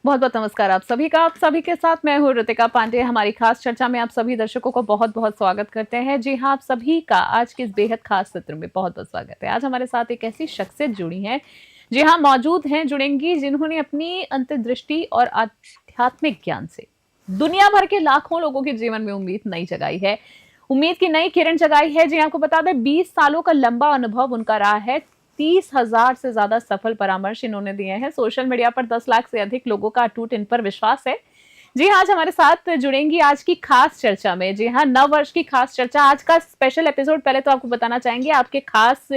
बहुत बहुत नमस्कार आप सभी का। आप सभी के साथ मैं हूँ ऋतिका पांडे। हमारी खास चर्चा में आप सभी दर्शकों को बहुत बहुत स्वागत करते हैं। जी हाँ, आप सभी का आज के इस बेहद खास सत्र में बहुत बहुत स्वागत है। आज हमारे साथ एक ऐसी शख्सियत जुड़ी है, जी हाँ मौजूद हैं, जुड़ेंगी, जिन्होंने अपनी अंतर्दृष्टि और आध्यात्मिक ज्ञान से दुनिया भर के लाखों लोगों के जीवन में उम्मीद नई जगाई है, उम्मीद की नई किरण जगाई है। जी आपको बता दें, 20 सालों का लंबा अनुभव उनका रहा है। 30,000 से ज्यादा सफल परामर्श इन्होंने दिए हैं। सोशल मीडिया पर 10 लाख से अधिक लोगों का अटूट इन पर विश्वास है। जी हाँ, आज हमारे साथ जुड़ेंगी आज की खास चर्चा में। जी हाँ, नव वर्ष की खास चर्चा, आज का स्पेशल एपिसोड पहले तो आपको बताना चाहेंगे आपके खास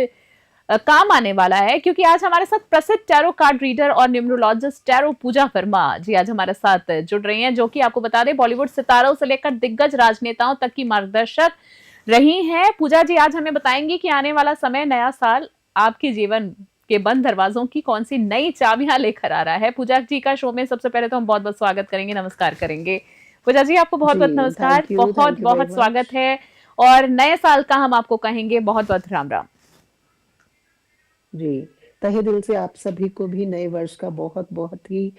काम आने वाला है, क्योंकि आज हमारे साथ प्रसिद्ध टैरो कार्ड रीडर और न्यूमरोलॉजिस्ट टैरो पूजा वर्मा जी आज हमारे साथ जुड़ रही हैं, जो कि आपको बता दें बॉलीवुड सितारों से लेकर दिग्गज राजनेताओं तक की मार्गदर्शक रही हैं। पूजा जी आज हमें बताएंगी कि आने वाला समय, नया साल आपके जीवन के बंद दरवाजों की कौन सी नई चाबियां लेकर आ रहा है। पूजा जी का शो में सबसे पहले तो हम बहुत बहुत स्वागत करेंगे, नमस्कार करेंगे। पूजा जी आपको बहुत जी, बहुत नमस्कार, बहुत थैंक यू वेरी बहुत मच। स्वागत है। और नए साल का हम आपको कहेंगे बहुत बहुत राम राम। जी, तहे दिल से आप सभी को भी नए वर्ष का बहुत-बहुत ही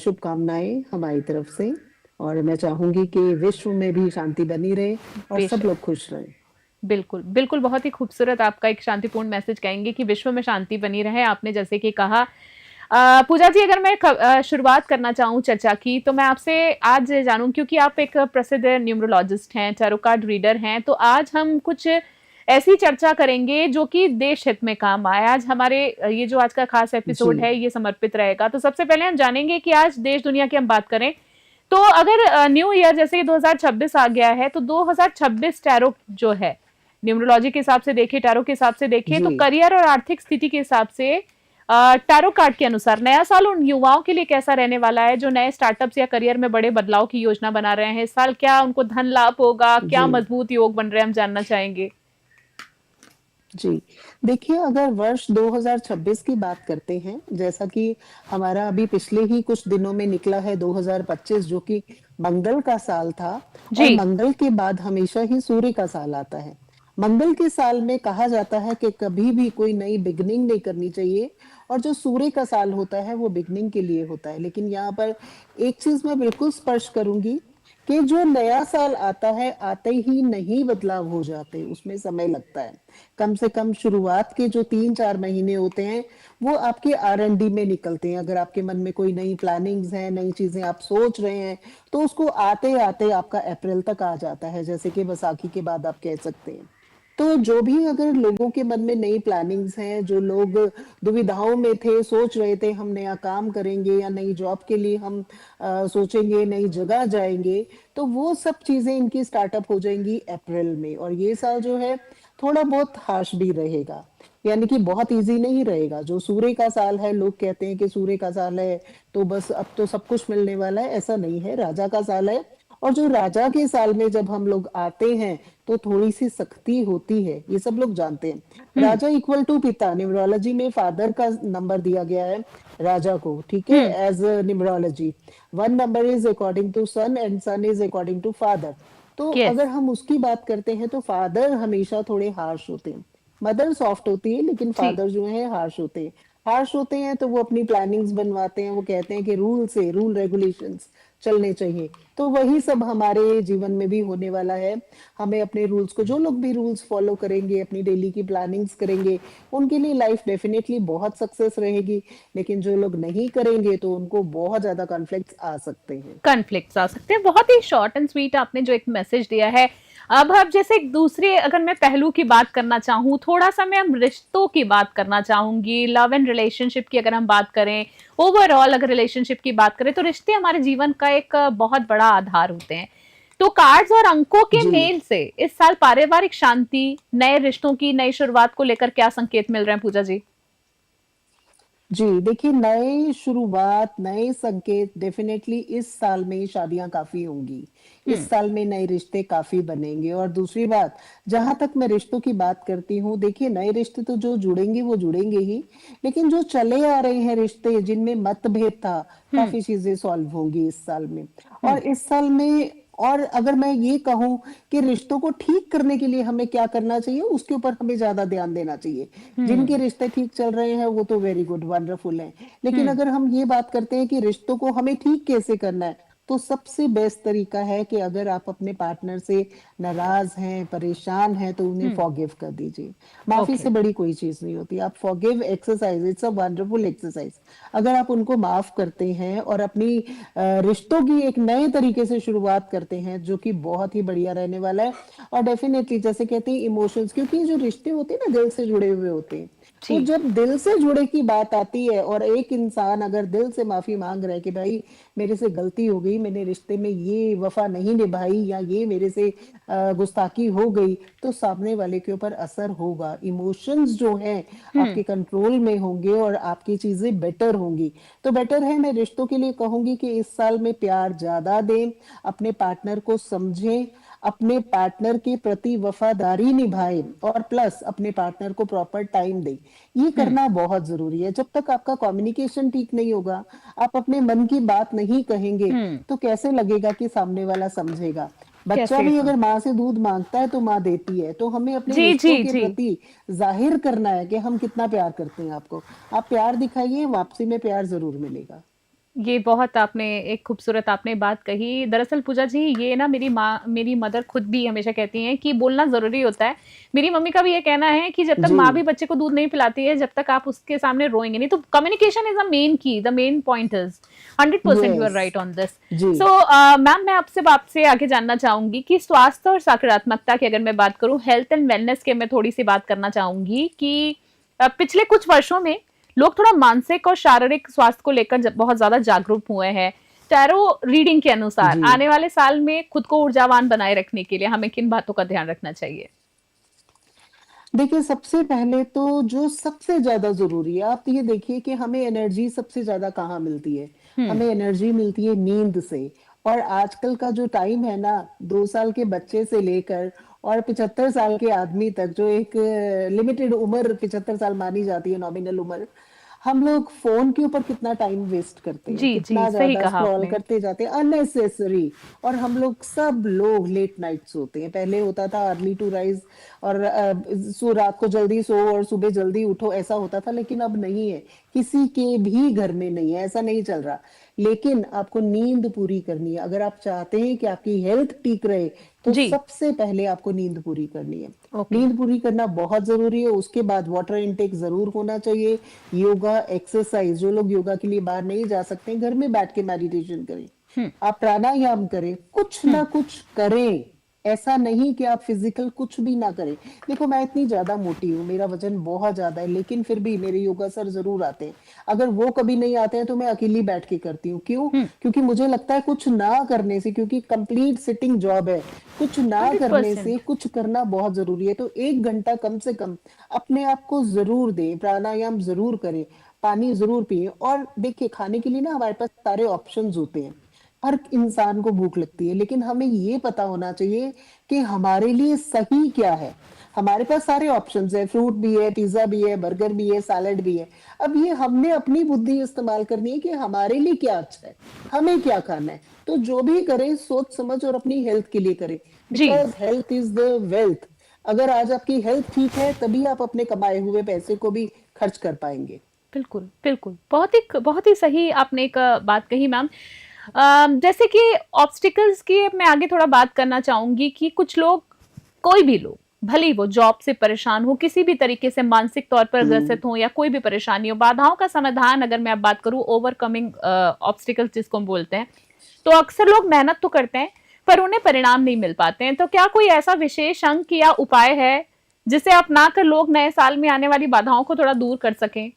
शुभकामनाएँ हमारी तरफ से। और मैं चाहूँगी कि विश्व में भी शांति बनी रहे और सब बेशक, लोग खुश रहें। बिल्कुल बिल्कुल, बहुत ही खूबसूरत आपका एक शांतिपूर्ण मैसेज कहेंगे कि विश्व में शांति बनी रहे। आपने जैसे कि कहा, पूजा जी अगर मैं शुरुआत करना चाहूँ चर्चा की, तो मैं आपसे आज जानूं, क्योंकि आप एक प्रसिद्ध न्यूमरोलॉजिस्ट हैं, टैरो कार्ड रीडर हैं, तो आज हम कुछ ऐसी चर्चा करेंगे जो कि देश हित में काम आए। आज हमारे ये जो आज का खास जी, एपिसोड है ये समर्पित रहेगा। तो सबसे पहले हम जानेंगे कि आज देश दुनिया की हम बात करें, तो अगर न्यू ईयर जैसे कि 2026 आ गया है, तो 2026 टैरो जो है, न्यूमरोलॉजी के हिसाब से देखें, टैरो के हिसाब से देखें, जी। तो करियर और आर्थिक स्थिति के हिसाब से टैरो कार्ड के अनुसार नया साल उन युवाओं के लिए कैसा रहने वाला है जो नए स्टार्टअप्स या करियर में बड़े बदलाव की योजना बना रहे हैं। इस साल क्या उनको धन लाभ होगा, क्या जी, मजबूत योग बन रहे हैं, हम जानना चाहेंगे। जी। देखिए, अगर वर्ष 2026 की बात करते हैं, जैसा कि हमारा अभी पिछले ही कुछ दिनों में निकला है 2025, जो कि मंगल का साल था। और जी। मंगल के बाद हमेशा ही सूर्य का साल आता है। मंगल के साल में कहा जाता है कि कभी भी कोई नई बिगिनिंग नहीं करनी चाहिए, और जो सूर्य का साल होता है वो बिगिनिंग के लिए होता है। लेकिन यहाँ पर एक चीज मैं बिल्कुल स्पष्ट करूंगी कि जो नया साल आता है, आते ही नहीं बदलाव हो जाते, उसमें समय लगता है। कम से कम शुरुआत के जो 3-4 महीने होते हैं, वो आपके R&D में निकलते हैं। अगर आपके मन में कोई नई प्लानिंग्स हैं, नई चीजें आप सोच रहे हैं, तो उसको आते-आते आपका अप्रैल तक आ जाता है, जैसे कि बैसाखी के बाद आप कह सकते हैं। तो जो भी अगर लोगों के मन में नई प्लानिंग्स हैं, जो लोग दुविधाओं में थे, सोच रहे थे हम नया काम करेंगे या नई जॉब के लिए हम सोचेंगे, नई जगह जाएँगे, तो वो सब चीज़ें इनकी स्टार्टअप हो जाएँगी अप्रैल में। और ये साल जो है थोड़ा बहुत हार्श भी रहेगा, यानी कि बहुत ईज़ी नहीं रहेगा। जो सूर्य का साल है, लोग कहते हैं कि सूर्य का साल है, तो बस अब तो सब कुछ मिलने वाला है, ऐसा नहीं है, राजा का साल है। और जो राजा के साल में जब हम लोग आते हैं, तो थोड़ी-सी सख्ती होती है, ये सब लोग जानते हैं। हम्म। राजा इक्वल टू पिता, न्यूमरोलॉजी में फादर का नंबर दिया गया है राजा को, ठीक है? हम्म। As numerology 1 number is according to sun and sun is according to father. तो यस। अगर हम उसकी बात करते हैं, तो फादर हमेशा थोड़े हार्श होते हैं। मदर सॉफ्ट होती है, लेकिन जी। फादर जो है हार्श होते हैं। हार्श होते हैं तो वो अपनी प्लानिंग्स बनवाते हैं, वो कहते हैं कि रूल रेगुलेशंस चलने चाहिए। तो वही सब हमारे जीवन में भी होने वाला है। हमें अपने रूल्स को, जो लोग भी रूल्स फॉलो करेंगे, अपनी डेली की प्लानिंग्स करेंगे, उनके लिए लाइफ डेफिनिटली बहुत सक्सेस रहेगी। लेकिन जो लोग नहीं करेंगे, तो उनको बहुत ज़्यादा कॉन्फ्लिक्ट्स आ सकते हैं। कॉन्फ्लिक्ट्स आ सकते हैं। बहुत ही शॉर्ट एंड स्वीट आपने जो एक मैसेज दिया है। अब जैसे एक दूसरे अगर मैं पहलू की बात करना चाहूँ, थोड़ा सा मैं हम रिश्तों की बात करना चाहूंगी, लव एंड रिलेशनशिप की अगर हम बात करें, ओवरऑल अगर रिलेशनशिप की बात करें, तो रिश्ते हमारे जीवन का एक बहुत बड़ा आधार होते हैं। तो कार्ड्स और अंकों के जी। मेल से इस साल पारिवारिक शांति, नए रिश्तों की नई शुरुआत को लेकर क्या संकेत मिल रहे हैं पूजा जी? जी, देखिए, नए शुरुआत, नए संकेत डेफ़िनेटली इस साल में शादियाँ काफ़ी होंगी। हम्म। इस साल में नए रिश्ते काफ़ी बनेंगे। और दूसरी बात, जहाँ तक मैं रिश्तों की बात करती हूँ, देखिए नए रिश्ते तो जो जुड़ेंगे वो जुड़ेंगे ही, लेकिन जो चले आ रहे हैं रिश्ते जिनमें मतभेद था, हम्म। काफ़ी चीज़ें सॉल्व होंगी इस साल में। और हम्म। इस साल में और अगर मैं ये कहूँ कि रिश्तों को ठीक करने के लिए हमें क्या करना चाहिए, उसके ऊपर हमें ज़्यादा ध्यान देना चाहिए। जिनके हम्म। रिश्ते ठीक चल रहे हैं, वो तो वेरी गुड, वंडरफुल हैं। लेकिन हम्म। अगर हम ये बात करते हैं कि रिश्तों को हमें ठीक कैसे करना है, तो सबसे बेस्ट तरीका है कि अगर आप अपने पार्टनर से नाराज़ हैं, परेशान हैं, तो उन्हें हम्म। फॉरगिव कर दीजिए। माफ़ी ओके। से बड़ी कोई चीज़ नहीं होती। आप forgive exercise, it's a wonderful exercise. अगर आप उनको माफ़ करते हैं और अपनी रिश्तों की एक नए तरीके से शुरुआत करते हैं, जो कि बहुत ही बढ़िया रहने वाला है। और डेफिनेटली जैसे कहते हैं इमोशंस, क्योंकि जो रिश्ते होते हैं ना, दिल से जुड़े हुए होते हैं। तो जी। जब दिल से जुड़े की बात आती है और एक इंसान अगर दिल से माफी मांग रहा है कि भाई मेरे से गलती हो गई, मैंने रिश्ते में ये वफा नहीं निभाई, या ये मेरे से गुस्ताखी हो गई, तो सामने वाले के ऊपर असर होगा। इमोशंस जो हैं हम्म। आपके कंट्रोल में होंगे और आपकी चीजें बेटर होंगी। तो बेटर है, मैं रिश्तों के लिए कहूंगी कि इस साल में प्यार ज्यादा दें, अपने पार्टनर को समझें, अपने पार्टनर के प्रति वफादारी निभाएं, और प्लस अपने पार्टनर को प्रॉपर टाइम दें। ये हम्म। करना बहुत जरूरी है। जब तक आपका कम्युनिकेशन ठीक नहीं होगा, आप अपने मन की बात नहीं कहेंगे, हम्म। तो कैसे लगेगा कि सामने वाला समझेगा। बच्चा कैसे भी सुन। अगर माँ से दूध मांगता है तो माँ देती है। तो हमें अपने जी जी रिश्तों के जी। प्रति जाहिर करना है कि हम कितना प्यार करते हैं आपको। आप प्यार दिखाइए, वापसी में प्यार जरूर मिलेगा। ये बहुत आपने एक खूबसूरत आपने बात कही। दरअसल पूजा जी, ये ना मेरी मदर खुद भी हमेशा कहती हैं कि बोलना ज़रूरी होता है। मेरी मम्मी का भी ये कहना है कि जब तक जी। माँ भी बच्चे को दूध नहीं पिलाती है, जब तक आप उसके सामने रोएँगे नहीं। तो communication is the main key, the main point is 100% you are yes. Right on this. जी। सो मैम, मैं आपसे आगे जानना चाहूँगी कि स्वास्थ्य और सकारात्मकता की अगर मैं बात करूँ, हेल्थ एंड वेलनेस के मैं थोड़ी-सी बात करना चाहूँगी कि पिछले कुछ वर्षों में लोग थोड़ा मानसिक और शारीरिक स्वास्थ्य को लेकर बहुत ज्यादा जागरूक हुए हैं। टैरो रीडिंग के अनुसार जी। आने वाले साल में खुद को ऊर्जावान बनाए रखने के लिए हमें किन बातों का ध्यान रखना चाहिए? देखिए, सबसे पहले तो जो सबसे ज़्यादा ज़रूरी है, आप ये देखिए कि हमें एनर्जी सबसे ज़्यादा कहाँ मिलती है? हम्म। हमें एनर्जी मिलती है नींद से। और आजकल का जो टाइम है ना, 2 साल के बच्चे से लेकर और 75 साल के आदमी तक, जो एक लिमिटेड उम्र 75 साल मानी जाती है, नॉमिनल उम्र, हम लोग फ़ोन के ऊपर कितना टाइम वेस्ट करते हैं, जी जी, कितना सही ज़्यादा कहा स्क्रॉल आपने। करते जाते हैं अननेसेसरी। और हम लोग सब लोग लेट नाइट सोते हैं। पहले होता था अर्ली टू राइज़, और रात को जल्दी सो और सुबह जल्दी उठो, ऐसा होता था। लेकिन अब नहीं है, किसी के भी घर में नहीं है, ऐसा नहीं चल रहा। लेकिन आपको नींद पूरी करनी है। अगर आप चाहते हैं कि आपकी हेल्थ ठीक रहे, तो जी। सबसे पहले आपको नींद पूरी करनी है। ओके। नींद पूरी करना बहुत ज़रूरी है। उसके बाद वाटर इनटेक ज़रूर होना चाहिए। योगा, एक्सरसाइज़, जो लोग योगा के लिए बाहर नहीं जा सकते हैं, घर में बैठ के मेडिटेशन करें। हम्म। आप प्राणायाम करें, कुछ हम्म। ना कुछ करें। ऐसा नहीं कि आप फिजिकल कुछ भी ना करें। देखो, मैं इतनी ज़्यादा मोटी हूँ, मेरा वज़न बहुत ज़्यादा है, लेकिन फिर भी मेरे योगा सर ज़रूर आते हैं। अगर वो कभी नहीं आते हैं, तो मैं अकेली बैठ के करती हूँ। क्यों? हम्म। क्योंकि मुझे लगता है कुछ ना करने से, क्योंकि कंप्लीट सिटिंग जॉब है, कुछ ना हंड्रेड करने से परसेंट कुछ करना बहुत ज़रूरी है। तो 1 घंटा कम से कम अपने आप को ज़रूर दें, प्राणायाम ज़रूर करें, पानी ज़रूर पिएँ। और देखिए, खाने के लिए ना हमारे पास सारे ऑप्शंस होते हैं। हर इंसान को भूख लगती है, लेकिन हमें ये पता होना चाहिए कि हमारे लिए सही क्या है। हमारे पास सारे ऑप्शंस हैं, फ्रूट भी है, पिज़्ज़ा भी है, बर्गर भी है, सैलेड भी है। अब ये हमने अपनी बुद्धि इस्तेमाल करनी है कि हमारे लिए क्या अच्छा है, हमें क्या खाना है। तो जो भी करें, सोच समझ और अपनी हेल्थ के लिए करें, जी। Because health is the wealth. अगर आज आपकी हेल्थ ठीक है, तभी आप अपने कमाए हुए पैसे को भी खर्च कर पाएँगे। बिल्कुल बिल्कुल, बहुत ही सही आपने एक बात कही मैम। जैसे कि ऑब्स्टिकल्स की मैं आगे थोड़ा बात करना चाहूंगी कि कुछ लोग, कोई भी लोग, भले ही वो जॉब से परेशान हो, किसी भी तरीके से मानसिक तौर पर हुँ। ग्रसित हो, या कोई भी परेशानी हो, बाधाओं का समाधान अगर मैं अब बात करूं, ओवरकमिंग ऑब्स्टिकल्स जिसको हम बोलते हैं, तो अक्सर लोग मेहनत तो करते हैं पर उन्हें परिणाम नहीं मिल पाते हैं। तो क्या कोई ऐसा विशेष अंक या उपाय है जिसे अपना कर लोग नए साल में आने वाली बाधाओं को थोड़ा दूर कर सकें?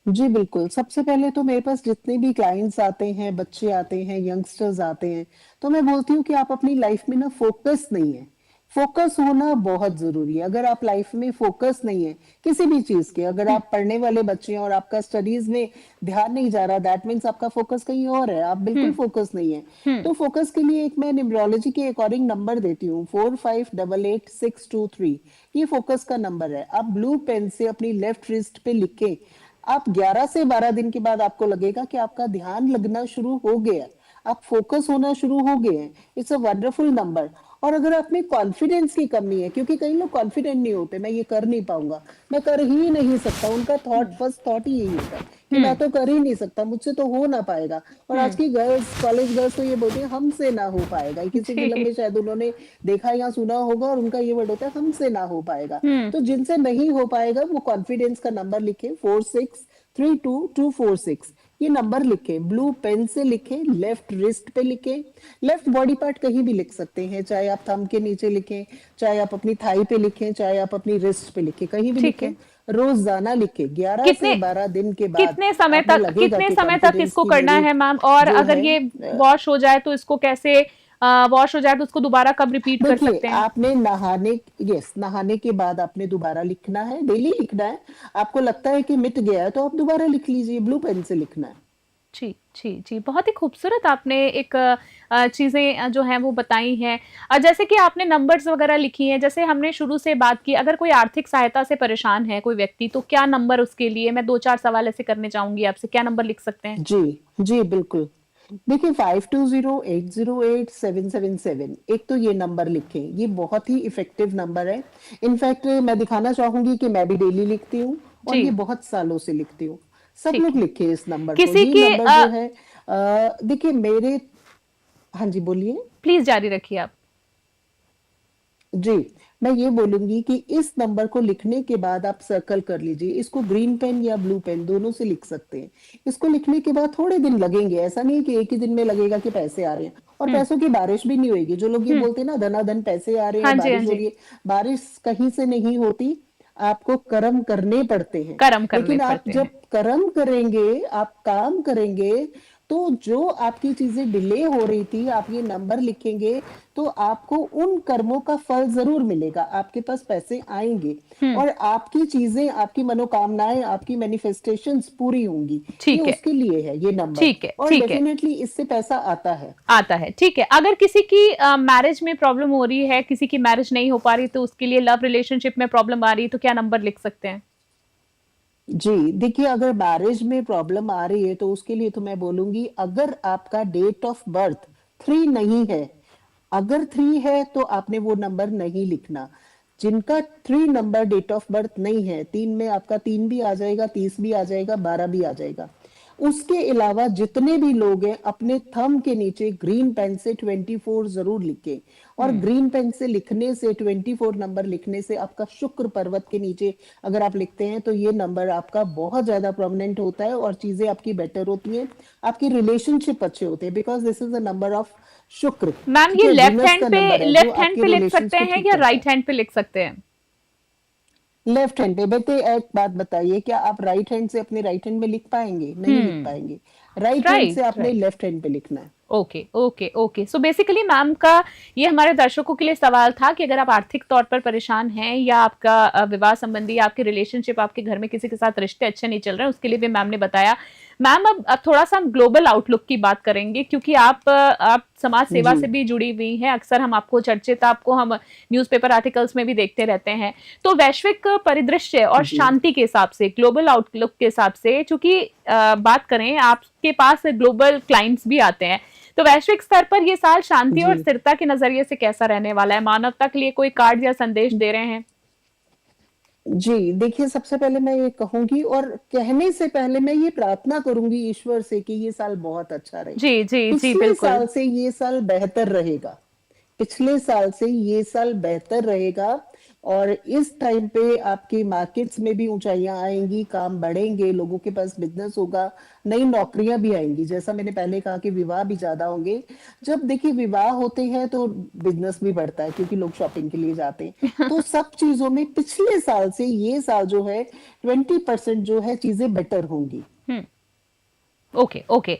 जी, बिल्कुल। सबसे पहले तो मेरे पास जितने भी क्लाइंट्स आते हैं, बच्चे आते हैं, यंगस्टर्स आते हैं, तो मैं बोलती हूँ कि आप अपनी लाइफ में ना फ़ोकस नहीं है। फ़ोकस होना बहुत ज़रूरी है। अगर आप लाइफ में फ़ोकस नहीं है, किसी भी चीज़ के, अगर हम्म। आप पढ़ने वाले बच्चे हैं और आपका स्टडीज़ में ध्यान नहीं जा रहा, दैट मीन्स आपका फ़ोकस कहीं और है, आप बिल्कुल हम्म। फ़ोकस नहीं है। हम्म। तो फ़ोकस के लिए एक मैं न्यूमरोलॉजी के अकॉर्डिंग नंबर देती हूँ, 45888623। ये फ़ोकस का नंबर है। आप ब्लू पेन से अपनी लेफ्ट रिस्ट पे लिखें। आप 11 से 12 दिन के बाद आपको लगेगा कि आपका ध्यान लगना शुरू हो गया। आप फोकस होना शुरू हो गए हैं, इट्स अ वंडरफुल नंबर। और अगर आप में कॉन्फिडेंस की कमी है, क्योंकि कई लोग कॉन्फिडेंट नहीं होते, मैं ये कर नहीं पाऊंगा, मैं कर ही नहीं सकता, उनका थॉट फर्स्ट थॉट ही यही होता है कि मैं हम्म। तो कर ही नहीं सकता, मुझसे तो हो ना पाएगा। और आज हम्म। की गर्ल्स, कॉलेज गर्ल्स तो ये बोलती है हमसे ना हो पाएगा, किसी फिल्म जी। में शायद उन्होंने देखा या सुना होगा, और उनका ये वर्ड होता है हमसे ना हो पाएगा। हम्म। तो जिनसे नहीं हो पाएगा वो कॉन्फिडेंस का नंबर लिखे, 4632 246, ये नंबर लिखे, ब्लू पेन से लिखे, लेफ्ट रिस्ट पे लिखे, लेफ्ट बॉडी पार्ट कहीं भी लिख सकते हैं, चाहे आप थंब के नीचे लिखें, चाहे आप अपनी थाई पे लिखें, चाहे आप अपनी रिस्ट पे लिखें, कहीं भी ठीक लिखें। है। रोजाना लिखे, 11 कितने से 12 दिन के बाद कितने समय आपको तक लगेगा कितने कि समय तक कॉन्फिडेंस इसको की करना मेरी है मैम? और जो अगर है ये वॉश हो जाए तो इसको कैसे, वॉश हो जाए तो उसको दोबारा कब रिपीट कर देखिए, सकते हैं? आपने नहाने, यस, नहाने के बाद आपने दोबारा लिखना है, डेली लिखना है। आपको लगता है कि मिट गया है तो आप दोबारा लिख लीजिए, ब्लू पेन से लिखना है। जी, जी, जी। बहुत ही खूबसूरत आपने एक चीज़ें जो हैं वो बताई हैं। जैसे कि आपने नंबर्स वग़ैरह लिखी हैं, जैसे हमने शुरू से बात की, अगर कोई आर्थिक सहायता से परेशान है कोई व्यक्ति, तो क्या नंबर उसके लिए? मैं 2-4 सवाल ऐसे करने चाहूँगी आपसे, क्या नंबर लिख सकते हैं? जी, जी, बिल्कुल। देखिए, 5208087777, एक तो ये नंबर लिखें, ये बहुत ही इफेक्टिव नंबर है। इनफैक्ट मैं दिखाना चाहूंगी कि मैं भी डेली लिखती हूँ, और ये जी, बहुत सालों से लिखती हूँ। सब ठीक लोग है। लिखें इस नंबर को, किसी ये की नंबर जो है, देखिए मेरे, हाँ जी बोलिए। प्लीज़ जारी रखिए आप। जी, मैं ये बोलूंगी कि इस नंबर को लिखने के बाद आप सर्कल कर लीजिए, इसको ग्रीन पेन या ब्लू पेन दोनों से लिख सकते हैं। इसको लिखने के बाद थोड़े दिन लगेंगे, ऐसा नहीं कि एक ही दिन में लगेगा कि पैसे आ रहे हैं, और हुँ, पैसों की बारिश भी नहीं होगी। जो लोग ये हुँ। बोलते हैं ना धनाधन पैसे आ रहे हाँ हैं, जी, हाँ बारिश हो जी। रही है, बारिश कहीं से नहीं होती, आपको कर्म करने पड़ते हैं। कर्म करने लेकिन आप पड़ते जब हैं। कर्म करेंगे, आप काम करेंगे, तो जो आपकी चीजें डिले हो रही थी, आप ये नंबर लिखेंगे, तो आपको उन कर्मों का फल जरूर मिलेगा, आपके पास पैसे आएंगे, हुँ, और आपकी चीजें, आपकी मनोकामनाएं, आपकी मैनिफेस्टेशंस पूरी होंगी। ये ठीक है, उसके लिए है ये नंबर, ठीक है, और ठीक है। डेफिनेटली इससे पैसा आता है। आता है, ठीक है। अगर किसी की मैरिज में प्रॉब्लम हो रही है, किसी की मैरिज नहीं हो पा रही, तो उसके लिए लव रिलेशनशिप में प्रॉब्लम आ रही है, तो क्या नंबर लिख सकते हैं? जी, देखिए, अगर मैरिज में प्रॉब्लम आ रही है तो उसके लिए तो मैं बोलूंगी, अगर आपका डेट ऑफ बर्थ 3 नहीं है, अगर 3 है तो आपने वो नंबर नहीं लिखना। जिनका 3 नंबर डेट ऑफ बर्थ नहीं है, 3 में आपका 3 भी आ जाएगा, 30 भी आ जाएगा, 12 भी आ जाएगा। उसके अलावा जितने भी लोग हैं, अपने थंब के नीचे ग्रीन पेन से 24 जरूर लिखें। और हुँ, ग्रीन पेन से लिखने से, 24 नंबर लिखने से, आपका शुक्र पर्वत के नीचे अगर आप लिखते हैं, तो ये नंबर आपका बहुत ज्यादा प्रोमिनेंट होता है, और चीजें आपकी बेटर होती हैं, आपकी रिलेशनशिप अच्छे होते हैं, because this is the number of शुक्र। मैम ठीक ये है, वीनस का नंबर है जो लेफ्ट हैंड आपके पे लिख रिलेशंस सकते को हैं ठीक या करता है। राइट हैंड पे लिख सकते हैं? लेफ्ट हैंड पे, बेटे एक बात बताइए, क्या आप राइट हैंड से अपने राइट हैंड में लिख पाएंगे? नहीं लिख हुँ, पाएंगे। राइट हैंड से राइट, आपने राइट। लेफ्ट हैंड पे लिखना है। Okay, okay, okay. So basically ma'am का ये हमारे दर्शकों के लिए सवाल था कि अगर आप आर्थिक तौर पर परेशान हैं, या आपका विवाह संबंधी, आपके रिलेशनशिप, आपके घर में किसी के साथ रिश्ते अच्छे नहीं चल रहे हैं, उसके लिए भी मैम ने बताया। मैम अब थोड़ा-सा हम ग्लोबल आउटलुक की बात करेंगे, क्योंकि आप समाज सेवा जी, से भी जुड़ी हुई हैं। अक्सर हम आपको चर्चित, आपको हम न्यूज़पेपर आर्टिकल्स में भी देखते रहते हैं। तो वैश्विक परिदृश्य और जी, शांति के हिसाब से, ग्लोबल आउटलुक के हिसाब से, चूँकि बात करें, आपके पास ग्लोबल क्लाइंट्स भी आते हैं। तो वैश्विक स्तर पर ये साल शांति और जी। स्थिरता के नजरिए से कैसा रहने वाला है? मानवता के लिए कोई कार्ड या संदेश दे रहे हैं? जी, देखिए, सबसे पहले मैं ये कहूँगी, और कहने से पहले मैं ये प्रार्थना करूँगी ईश्वर से कि ये साल बहुत अच्छा रहे। जी, जी, जी, पिछले बिल्कुल। साल से ये साल बेहतर रहेगा। पिछले साल से ये साल बेहतर रहेगा, और इस टाइम पे आपकी मार्केट्स में भी ऊंचाइयां आएंगी, काम बढ़ेंगे, लोगों के पास बिजनेस होगा, नई नौकरियां भी आएंगी। जैसा मैंने पहले कहा कि विवाह भी ज्यादा होंगे। जब देखिए विवाह होते हैं तो बिजनेस भी बढ़ता है, क्योंकि लोग शॉपिंग के लिए जाते हैं। तो सब चीजों में पिछले साल से ये साल जो है 20% जो है चीजें बेटर होंगी। हुँ। Okay, okay.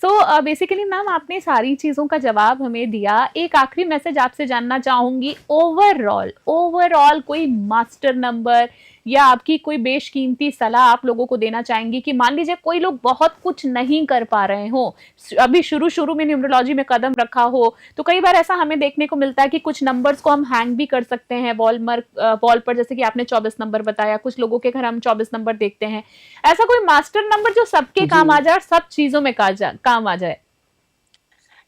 So basically ma'am आपने सारी चीज़ों का जवाब हमें दिया। एक आखिरी मैसेज आपसे जानना चाहूँगी, ओवरऑल ओवरऑल कोई मास्टर नंबर या आपकी कोई बेशकीमती सलाह आप लोगों को देना चाहेंगी कि मान लीजिए कोई लोग बहुत कुछ नहीं कर पा रहे हों, अभी शुरू-शुरू में न्यूमरोलॉजी में कदम रखा हो, तो कई बार ऐसा हमें देखने को मिलता है कि कुछ नंबर्स को हम हैंग भी कर सकते हैं वॉल पर, जैसे कि आपने 24 नंबर बताया, कुछ लोगों के घर हम 24 नंबर देखते हैं। ऐसा कोई मास्टर नंबर जो सबके जी, काम आ जाए और सब चीज़ों में काम आ जाए?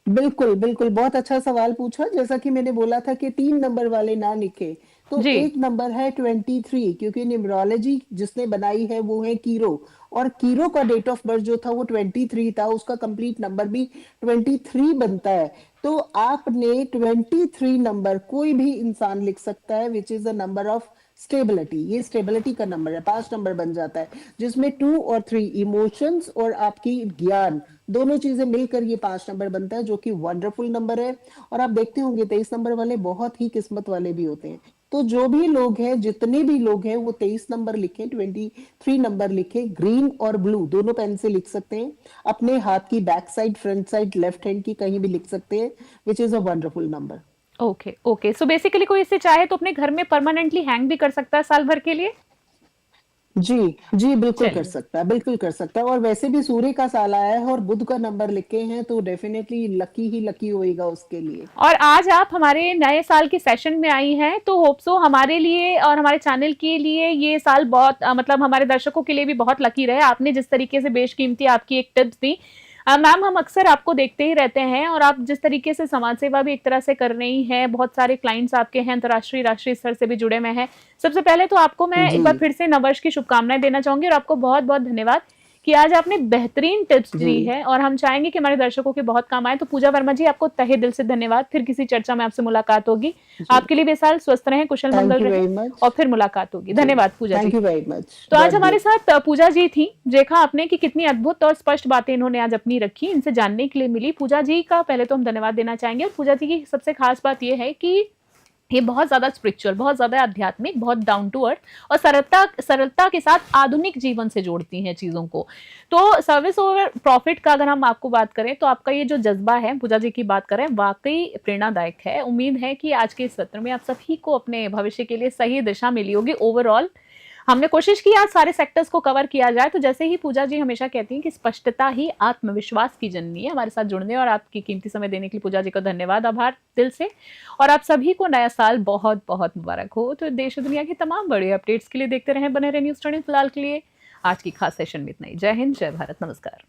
बिल्कुल, बिल्कुल, बहुत अच्छा सवाल पूछा। जैसा कि मैंने बोला था कि 3 नंबर वाले ना लिखें, तो जी। एक नंबर है 23, क्योंकि न्यूमरोलॉजी जिसने बनाई है वो है कीरो, और कीरो का डेट ऑफ बर्थ जो था वो 23 था, उसका कंप्लीट नंबर भी 23 बनता है। तो आपने 23 नंबर कोई भी इंसान लिख सकता है, which is a number of stability. ये स्टेबिलिटी का नंबर है, 5 नंबर बन जाता है, जिसमें 2 और 3 इमोशंस और आपकी ज्ञान, दोनों चीजें मिलकर ये 5 नंबर बनता है, जो कि वंडरफुल नंबर है। और आप देखते होंगे 23 नंबर वाले बहुत ही किस्मत वाले भी होते हैं। तो जो भी लोग हैं, जितने भी लोग हैं, वो 23 नंबर लिखें, 23 नंबर लिखें। ग्रीन और ब्लू दोनों पेन से लिख सकते हैं, अपने हाथ की back side, front side, left hand की कहीं भी लिख सकते हैं, which is a wonderful number. Okay, okay. So basically कोई इसे चाहे तो अपने घर में परमानेंटली हैंग भी कर सकता है साल भर के लिए? जी, जी, बिल्कुल कर चलिए। सकता है, बिल्कुल कर सकता है। और वैसे भी सूर्य का साल आया है और बुध का नंबर लिखे हैं, तो डेफिनेटली लकी ही लकी होएगा उसके लिए। और आज आप हमारे नए साल के सेशन में आई हैं, तो होप सो हमारे लिए और हमारे चैनल के लिए ये साल बहुत मतलब हमारे दर्शकों के लिए भी बहुत लकी रहे। आपने जिस तरीके से बेशकीमती आपकी एक टिप्स दी, मैम हम अक्सर आपको देखते ही रहते हैं और आप जिस तरीके से समाज सेवा भी एक तरह से कर रही हैं, बहुत सारे क्लाइंट्स आपके हैं अंतर्राष्ट्रीय राष्ट्रीय स्तर से भी जुड़े हुए हैं। सबसे पहले तो आपको मैं एक जी, बार फिर से नववर्ष की शुभकामनाएं देना चाहूंगी और आपको बहुत बहुत धन्यवाद कि आज आपने बेहतरीन टिप्स जी, दी है और हम चाहेंगे कि हमारे दर्शकों के बहुत काम आए। तो पूजा वर्मा जी, आपको तहे दिल से धन्यवाद। फिर किसी चर्चा में आपसे मुलाकात होगी। जी। आपके लिए बेसाल स्वस्थ रहें, कुशल थैंक मंगल यू रहें वेरी मच। और फिर मुलाकात होगी। जी, धन्यवाद Puja ji. Thank you very much. तो आज गॉड हमारे ब्लेस। साथ पूजा जी थी। देखा आपने कि कितनी अद्भुत और स्पष्ट बातें इन्होंने आज अपनी रखी, इनसे जानने के लिए मिली। पूजा जी का पहले तो हम धन्यवाद देना चाहेंगे और पूजा जी की सबसे खास बात यह है कि ये बहुत ज्यादा स्पिरिचुअल, बहुत ज्यादा आध्यात्मिक, बहुत डाउन टू अर्थ और सरलता सरलता के साथ आधुनिक जीवन से जोड़ती हैं चीजों को। तो सर्विस ओवर प्रॉफिट का अगर हम आपको बात करें तो आपका ये जो जज्बा है, पूजा जी की बात करें, वाकई प्रेरणादायक है। उम्मीद है कि आज के इस सत्र में आप सभी को अपने भविष्य के लिए सही दिशा मिली होगी। ओवरऑल हमने कोशिश की आज सारे सेक्टर्स को कवर किया जाए। तो जैसे ही पूजा जी हमेशा कहती हैं कि स्पष्टता ही आत्मविश्वास की जननी है। हमारे साथ जुड़ने और आपकी कीमती समय देने के लिए पूजा जी को धन्यवाद, आभार दिल से। और आप सभी को नया साल बहुत बहुत मुबारक हो। तो देश और दुनिया की तमाम बड़े अपडेट्स के लिए देखते रहें, बने रहे न्यूज़ 24। फिलहाल के लिए आज की खास सेशन में इतना ही। जय हिंद, जय भारत, नमस्कार।